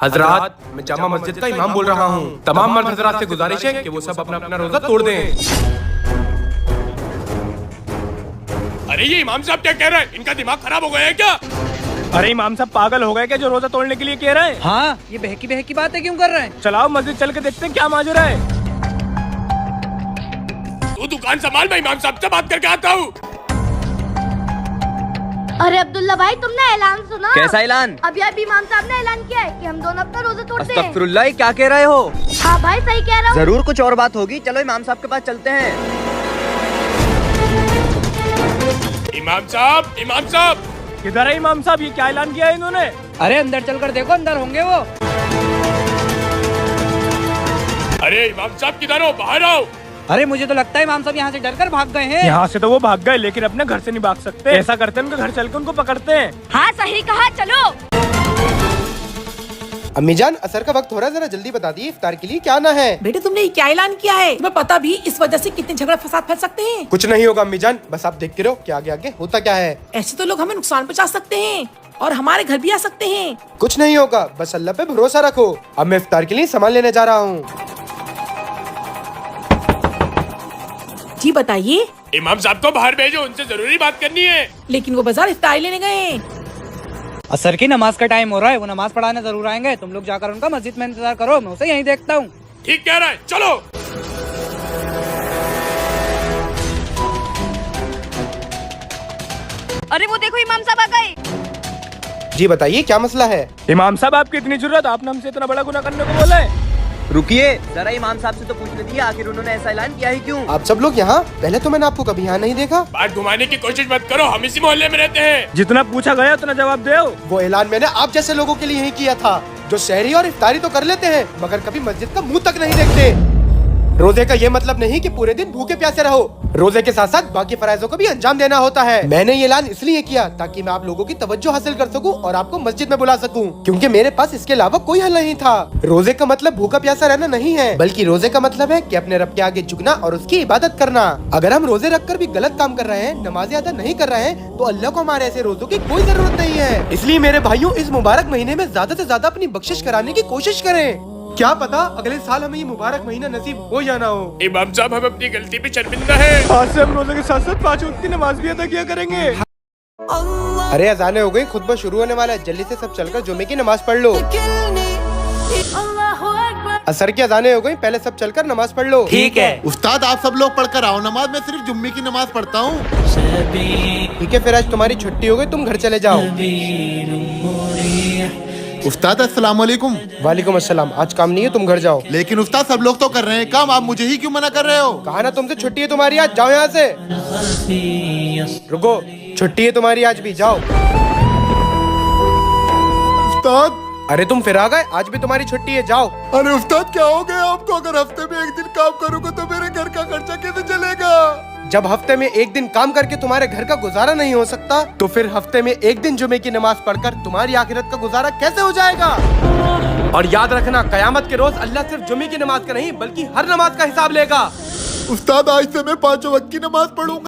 हजरात, मैं जामा मस्जिद का इमाम बोल रहा हूँ। तमाम मर्द हजरात से गुजारिश है कि वो सब अपना अपना रोजा तोड़ दें। अरे ये इमाम साहब क्या कह रहे हैं? इनका दिमाग खराब हो गया है क्या? अरे इमाम साहब पागल हो गए क्या जो रोजा तोड़ने के लिए कह रहे हैं? हाँ, ये बहकी बहकी बातें क्यों कर रहे हैं? चलाओ मस्जिद चल के देखते हैं क्या माजरा है। तू दुकान संभाल, मैं इमाम साहब से बात करके आता हूँ। अरे अब्दुल्ला भाई, तुमने ऐलान सुना? कैसा ऐलान? अभी अभी इमाम साहब ने ऐलान किया है कि हम दोनों अपना रोजा तोड़ते हैं। अस्तगफिरुल्लाह, क्या कह रहे हो? हाँ भाई, सही कह रहा हूँ। जरूर कुछ और बात होगी, चलो इमाम साहब के पास चलते हैं। इमाम साहब, इमाम साहब, किधर है इमाम साहब? ये क्या ऐलान किया है इन्होंने? अरे अंदर चलकर देखो, अंदर होंगे वो। अरे इमाम साहब किधर हो? बाहर आओ। अरे मुझे तो लगता है इमाम साहब यहाँ से डरकर भाग गए हैं। यहाँ से तो वो भाग गए, लेकिन अपने घर से नहीं भाग सकते। ऐसा करते हैं, उनके घर चल के उनको पकड़ते हैं। हाँ सही कहा, चलो। अम्मी जान, असर का वक्त हो रहा है, जरा जल्दी बता दी इफ्तार के लिए क्या आना है। बेटे तुमने ये क्या ऐलान किया है? तुम्हें पता भी इस वजह से कितने झगड़ा फसाद फैल सकते हैं। कुछ नहीं होगा अम्मी जान, बस आप देखते रहो कि आगे आगे होता क्या है। ऐसे तो लोग हमें नुकसान पहुंचा सकते हैं और हमारे घर भी आ सकते हैं। कुछ नहीं होगा, बस अल्लाह पे भरोसा रखो। अब मैं इफ्तार के लिए सामान लेने जा रहा हूँ। जी बताइए। इमाम साहब को बाहर भेजो, उनसे जरूरी बात करनी है। लेकिन वो बाजार इफ्तारी लेने गए हैं। असर की नमाज का टाइम हो रहा है, वो नमाज पढ़ाने जरूर आएंगे। तुम लोग जाकर उनका मस्जिद में इंतजार करो, मैं उसे यहीं देखता हूँ। ठीक कह रहा है, चलो। अरे वो देखो, इमाम साहब आ गए। जी बताइए क्या मसला है। इमाम साहब आपकी इतनी जरूरत, आपने हमसे इतना बड़ा गुनाह करने को बोला है? रुकिए, जरा इमाम साहब से तो पूछने दिए, आखिर उन्होंने ऐसा ऐलान किया ही क्यों? आप सब लोग यहाँ? पहले तो मैंने आपको कभी यहाँ नहीं देखा। बात घुमाने की कोशिश मत करो, हम इसी मोहल्ले में रहते हैं। जितना पूछा गया उतना जवाब दो। वो ऐलान मैंने आप जैसे लोगों के लिए ही किया था, जो शहरी और इफ्तारी तो कर लेते हैं मगर कभी मस्जिद का मुंह तक नहीं देखते। रोजे का ये मतलब नहीं कि पूरे दिन भूखे प्यासे रहो, रोजे के साथ साथ बाकी फराइजों को भी अंजाम देना होता है। मैंने ये ऐलान इसलिए किया ताकि मैं आप लोगों की तवज्जो हासिल कर सकूं और आपको मस्जिद में बुला सकूं, क्योंकि मेरे पास इसके अलावा कोई हल नहीं था। रोजे का मतलब भूखा प्यासा रहना नहीं है, बल्कि रोजे का मतलब है कि अपने रब के आगे झुकना और उसकी इबादत करना। अगर हम रोजे रखकर भी गलत काम कर रहे हैं, नमाजें अदा नहीं कर रहे हैं, तो अल्लाह को हमारे ऐसे रोजों की कोई जरूरत नहीं है। इसलिए मेरे भाइयों, इस मुबारक महीने में ज्यादा से ज्यादा अपनी बख्शिश कराने की कोशिश करें। क्या पता अगले साल हमें ये मुबारक महीना नसीब हो या ना हो। इमाम साहब, हम अपनी गलती पे शर्मिंदा है। आज से हम रोजे के साथ साथ 5 वक्त की नमाज भी अदा किया करेंगे। अरे अजाने हो गई, खुतबा शुरू होने वाला है, जल्दी से सब चलकर जुमे की नमाज पढ़ लो। असर की अजाने हो गई, पहले सब चलकर नमाज पढ़ लो। ठीक है उस्ताद, आप सब लोग पढ़कर आओ नमाज, मैं सिर्फ जुम्मे की नमाज पढ़ता हूँ। ठीक है, फिर आज तुम्हारी छुट्टी हो गई, तुम घर चले जाओ। उस्ताद अस्सलाम वालेकुम। वालेकुम अस्सलाम, आज काम नहीं है, तुम घर जाओ। लेकिन उस्ताद सब लोग तो कर रहे हैं काम, आप मुझे ही क्यों मना कर रहे हो? कहा ना तुमसे छुट्टी है तुम्हारी आज, जाओ यहाँ से। रुको, छुट्टी है तुम्हारी आज भी, जाओ। उस्ताद, अरे तुम फिर आ गए, आज भी तुम्हारी छुट्टी है, जाओ। अरे उस्ताद क्या हो गया आपको? अगर हफ्ते में एक दिन काम करूँगा तो मेरे घर का खर्चा कैसे चलेगा? जब हफ्ते में एक दिन काम करके तुम्हारे घर का गुजारा नहीं हो सकता, तो फिर हफ्ते में एक दिन जुमे की नमाज पढ़कर तुम्हारी आखिरत का गुजारा कैसे हो जाएगा? और याद रखना, कयामत के रोज अल्लाह सिर्फ जुमे की नमाज का नहीं बल्कि हर नमाज का हिसाब लेगा। उस्ताद, आज से मैं 5 वक्त की नमाज पढ़ूंगा।